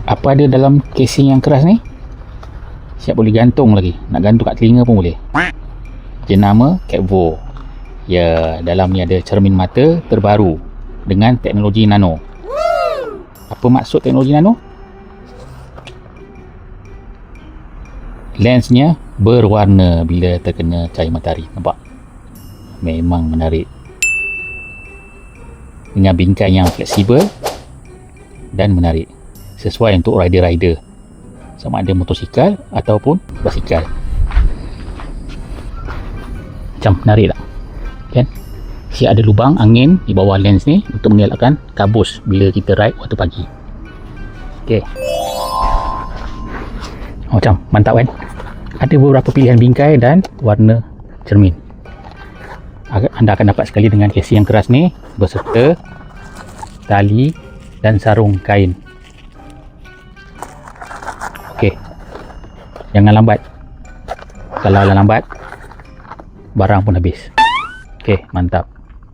Apa ada dalam casing yang keras ni? Siap boleh gantung lagi. Nak gantung kat telinga pun boleh. Jenama Capvo. Ya, dalam ni ada cermin mata terbaru dengan teknologi nano. Apa maksud teknologi nano? Lensnya berwarna bila terkena cahaya matahari. Nampak? Memang menarik. Dengan bingkai yang fleksibel dan menarik. Sesuai untuk rider-rider, sama ada motosikal ataupun basikal. Macam menarik tak? Kan? Siap ada lubang angin di bawah lens ni untuk mengelakkan kabus bila kita ride waktu pagi. Okey. Oh, macam mantap kan? Ada beberapa pilihan bingkai dan warna cermin. Anda akan dapat sekali dengan casing yang keras ni beserta tali dan sarung kain. Okey. Jangan lambat. Kalau lambat, barang pun habis. Okey, mantap.